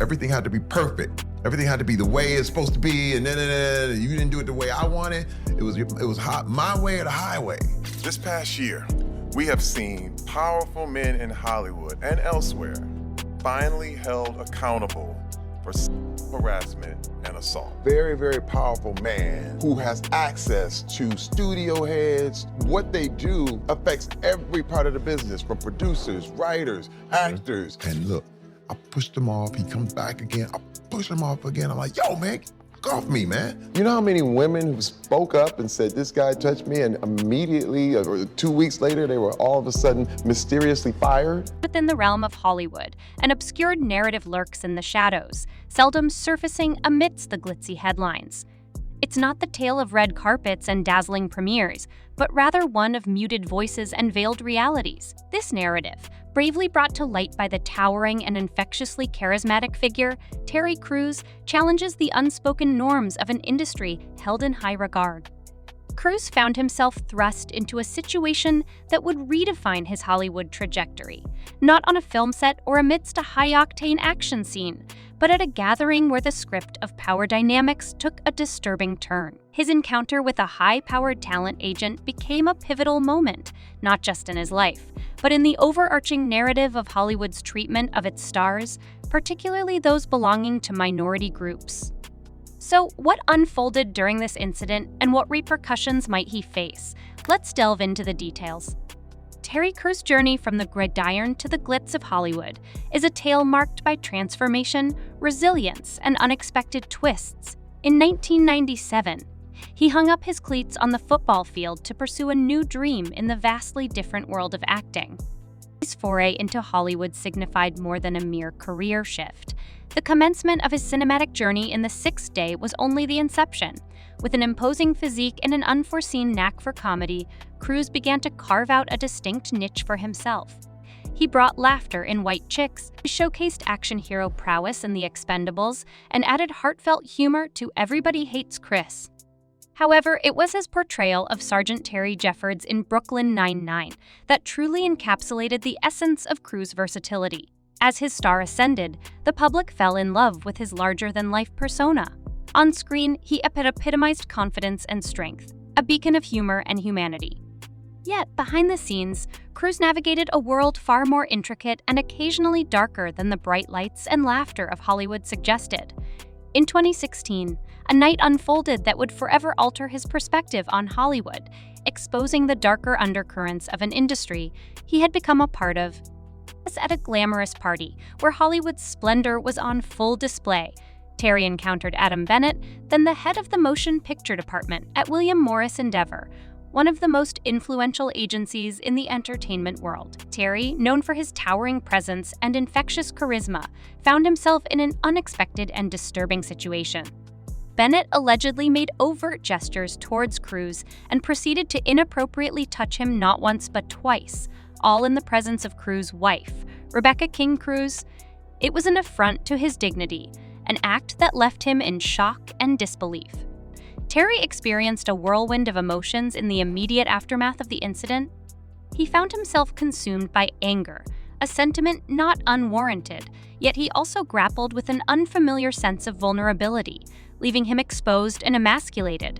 Everything had to be perfect. Everything had to be the way it's supposed to be, and then you didn't do it the way I wanted. It was my way or the highway. This past year, we have seen powerful men in Hollywood and elsewhere finally held accountable for harassment and assault. Very, very powerful man who has access to studio heads. What they do affects every part of the business, from producers, writers, actors. And look, I pushed him off. He comes back again. I push him off again. I'm like, yo, man, get off me, man. You know how many women who spoke up and said, this guy touched me, and immediately, or 2 weeks later, they were all of a sudden mysteriously fired? Within the realm of Hollywood, an obscured narrative lurks in the shadows, seldom surfacing amidst the glitzy headlines. It's not the tale of red carpets and dazzling premieres, but rather one of muted voices and veiled realities. This narrative, bravely brought to light by the towering and infectiously charismatic figure, Terry Crews, challenges the unspoken norms of an industry held in high regard. Crews found himself thrust into a situation that would redefine his Hollywood trajectory, not on a film set or amidst a high-octane action scene, but at a gathering where the script of power dynamics took a disturbing turn. His encounter with a high-powered talent agent became a pivotal moment, not just in his life, but in the overarching narrative of Hollywood's treatment of its stars, particularly those belonging to minority groups. So, what unfolded during this incident, and what repercussions might he face? Let's delve into the details. Terry Crews' journey from the gridiron to the glitz of Hollywood is a tale marked by transformation, resilience, and unexpected twists. In 1997, he hung up his cleats on the football field to pursue a new dream in the vastly different world of acting. His foray into Hollywood signified more than a mere career shift. The commencement of his cinematic journey in The Sixth Day was only the inception. With an imposing physique and an unforeseen knack for comedy, Crews began to carve out a distinct niche for himself. He brought laughter in White Chicks, showcased action hero prowess in The Expendables, and added heartfelt humor to Everybody Hates Chris. However, it was his portrayal of Sergeant Terry Jeffords in Brooklyn Nine-Nine that truly encapsulated the essence of Crews' versatility. As his star ascended, the public fell in love with his larger-than-life persona. On screen, he epitomized confidence and strength, a beacon of humor and humanity. Yet, behind the scenes, Crews navigated a world far more intricate and occasionally darker than the bright lights and laughter of Hollywood suggested. In 2016, a night unfolded that would forever alter his perspective on Hollywood, exposing the darker undercurrents of an industry he had become a part of. At a glamorous party where Hollywood's splendor was on full display, Terry encountered Adam Bennett, then the head of the motion picture department at William Morris Endeavor, one of the most influential agencies in the entertainment world. Terry, known for his towering presence and infectious charisma, found himself in an unexpected and disturbing situation. Bennett allegedly made overt gestures towards Crews and proceeded to inappropriately touch him not once but twice, all in the presence of Crews' wife, Rebecca King Crews. It was an affront to his dignity, an act that left him in shock and disbelief. Terry experienced a whirlwind of emotions in the immediate aftermath of the incident. He found himself consumed by anger, a sentiment not unwarranted, yet he also grappled with an unfamiliar sense of vulnerability, leaving him exposed and emasculated.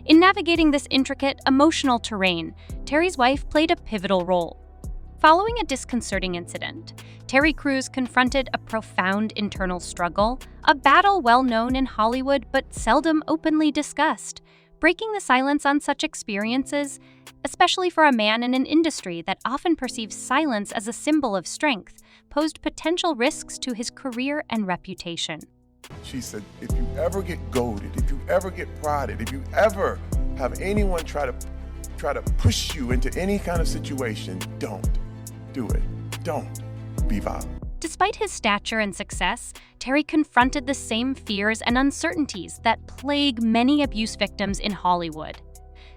In navigating this intricate, emotional terrain, Terry's wife played a pivotal role. Following a disconcerting incident, Terry Crews confronted a profound internal struggle, a battle well known in Hollywood but seldom openly discussed. Breaking the silence on such experiences, especially for a man in an industry that often perceives silence as a symbol of strength, posed potential risks to his career and reputation. She said, if you ever get goaded, if you ever get prodded, if you ever have anyone try to push you into any kind of situation, don't do it. Don't be violent. Despite his stature and success, Terry confronted the same fears and uncertainties that plague many abuse victims in Hollywood.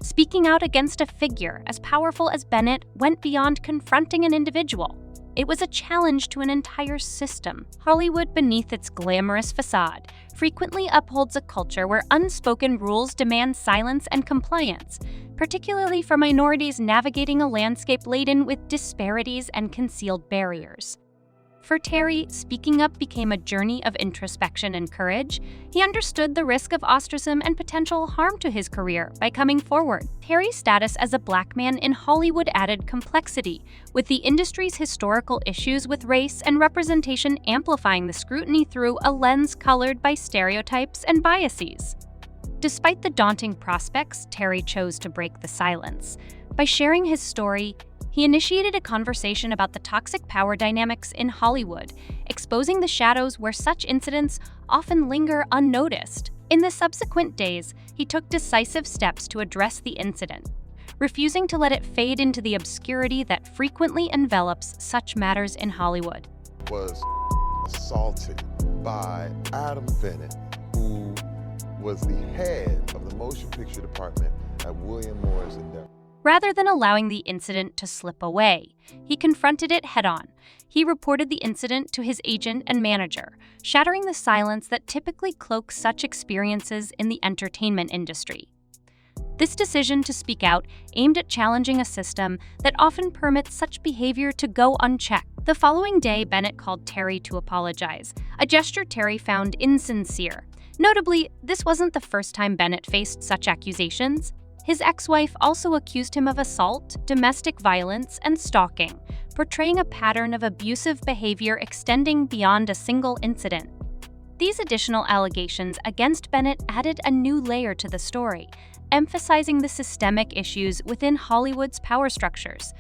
Speaking out against a figure as powerful as Bennett went beyond confronting an individual. It was a challenge to an entire system. Hollywood, beneath its glamorous facade, frequently upholds a culture where unspoken rules demand silence and compliance, particularly for minorities navigating a landscape laden with disparities and concealed barriers. For Terry, speaking up became a journey of introspection and courage. He understood the risk of ostracism and potential harm to his career by coming forward. Terry's status as a black man in Hollywood added complexity, with the industry's historical issues with race and representation amplifying the scrutiny through a lens colored by stereotypes and biases. Despite the daunting prospects, Terry chose to break the silence. By sharing his story, he initiated a conversation about the toxic power dynamics in Hollywood, exposing the shadows where such incidents often linger unnoticed. In the subsequent days, he took decisive steps to address the incident, refusing to let it fade into the obscurity that frequently envelops such matters in Hollywood. Was assaulted by Adam Bennett, who was the head of the motion picture department at William Morris Endeavor. Rather than allowing the incident to slip away, he confronted it head-on. He reported the incident to his agent and manager, shattering the silence that typically cloaks such experiences in the entertainment industry. This decision to speak out aimed at challenging a system that often permits such behavior to go unchecked. The following day, Bennett called Terry to apologize, a gesture Terry found insincere. Notably, this wasn't the first time Bennett faced such accusations. His ex-wife also accused him of assault, domestic violence, and stalking, portraying a pattern of abusive behavior extending beyond a single incident. These additional allegations against Bennett added a new layer to the story, emphasizing the systemic issues within Hollywood's power structures.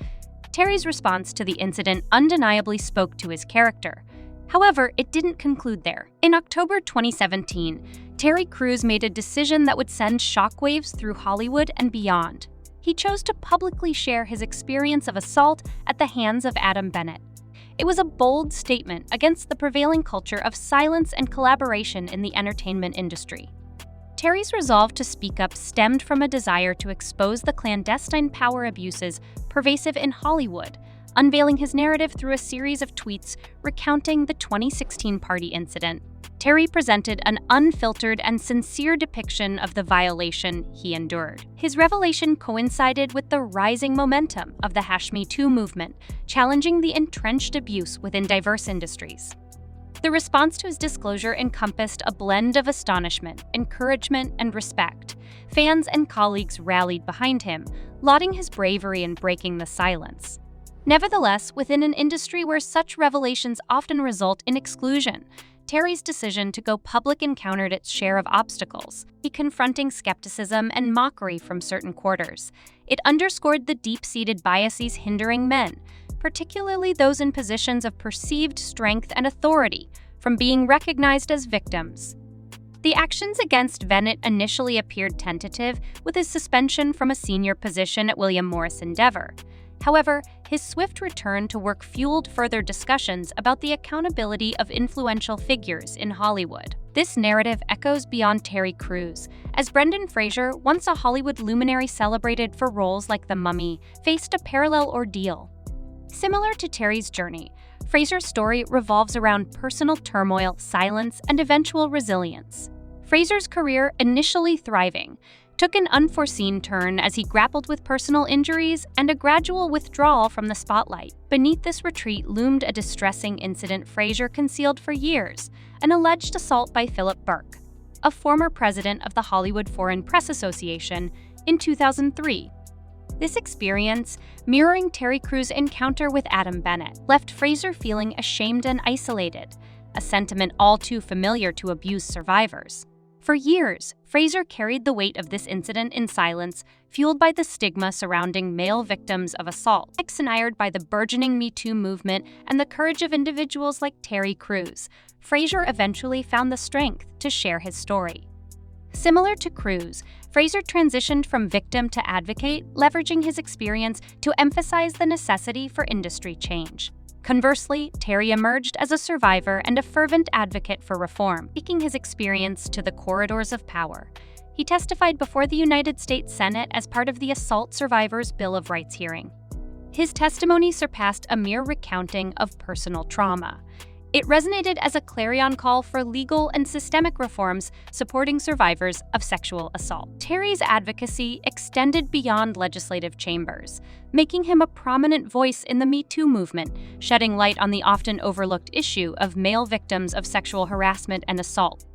Terry's response to the incident undeniably spoke to his character. However, it didn't conclude there. In October 2017, Terry Crews made a decision that would send shockwaves through Hollywood and beyond. He chose to publicly share his experience of assault at the hands of Adam Bennett. It was a bold statement against the prevailing culture of silence and collaboration in the entertainment industry. Terry's resolve to speak up stemmed from a desire to expose the clandestine power abuses pervasive in Hollywood, unveiling his narrative through a series of tweets recounting the 2016 party incident. Terry presented an unfiltered and sincere depiction of the violation he endured. His revelation coincided with the rising momentum of the #MeToo movement, challenging the entrenched abuse within diverse industries. The response to his disclosure encompassed a blend of astonishment, encouragement, and respect. Fans and colleagues rallied behind him, lauding his bravery in breaking the silence. Nevertheless, within an industry where such revelations often result in exclusion, Terry's decision to go public encountered its share of obstacles, confronting skepticism and mockery from certain quarters. It underscored the deep-seated biases hindering men, particularly those in positions of perceived strength and authority, from being recognized as victims. The actions against Bennett initially appeared tentative, with his suspension from a senior position at William Morris Endeavor. However, his swift return to work fueled further discussions about the accountability of influential figures in Hollywood. This narrative echoes beyond Terry Crews, as Brendan Fraser, once a Hollywood luminary celebrated for roles like The Mummy, faced a parallel ordeal. Similar to Terry's journey, Fraser's story revolves around personal turmoil, silence, and eventual resilience. Fraser's career, initially thriving, took an unforeseen turn as he grappled with personal injuries and a gradual withdrawal from the spotlight. Beneath this retreat loomed a distressing incident Fraser concealed for years, an alleged assault by Philip Burke, a former president of the Hollywood Foreign Press Association, in 2003. This experience, mirroring Terry Crews' encounter with Adam Bennett, left Fraser feeling ashamed and isolated, a sentiment all too familiar to abuse survivors. For years, Fraser carried the weight of this incident in silence, fueled by the stigma surrounding male victims of assault. Enamored by the burgeoning Me Too movement and the courage of individuals like Terry Crews, Fraser eventually found the strength to share his story. Similar to Crews, Fraser transitioned from victim to advocate, leveraging his experience to emphasize the necessity for industry change. Conversely, Terry emerged as a survivor and a fervent advocate for reform, taking his experience to the corridors of power. He testified before the United States Senate as part of the Assault Survivors Bill of Rights hearing. His testimony surpassed a mere recounting of personal trauma. It resonated as a clarion call for legal and systemic reforms supporting survivors of sexual assault. Terry's advocacy extended beyond legislative chambers, making him a prominent voice in the Me Too movement, shedding light on the often overlooked issue of male victims of sexual harassment and assault.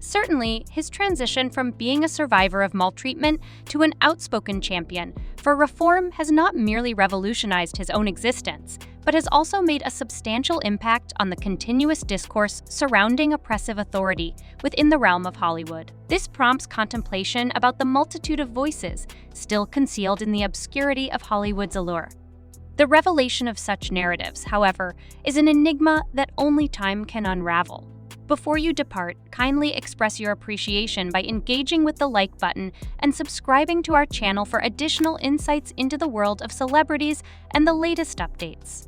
Certainly, his transition from being a survivor of maltreatment to an outspoken champion for reform has not merely revolutionized his own existence, but has also made a substantial impact on the continuous discourse surrounding oppressive authority within the realm of Hollywood. This prompts contemplation about the multitude of voices still concealed in the obscurity of Hollywood's allure. The revelation of such narratives, however, is an enigma that only time can unravel. Before you depart, kindly express your appreciation by engaging with the like button and subscribing to our channel for additional insights into the world of celebrities and the latest updates.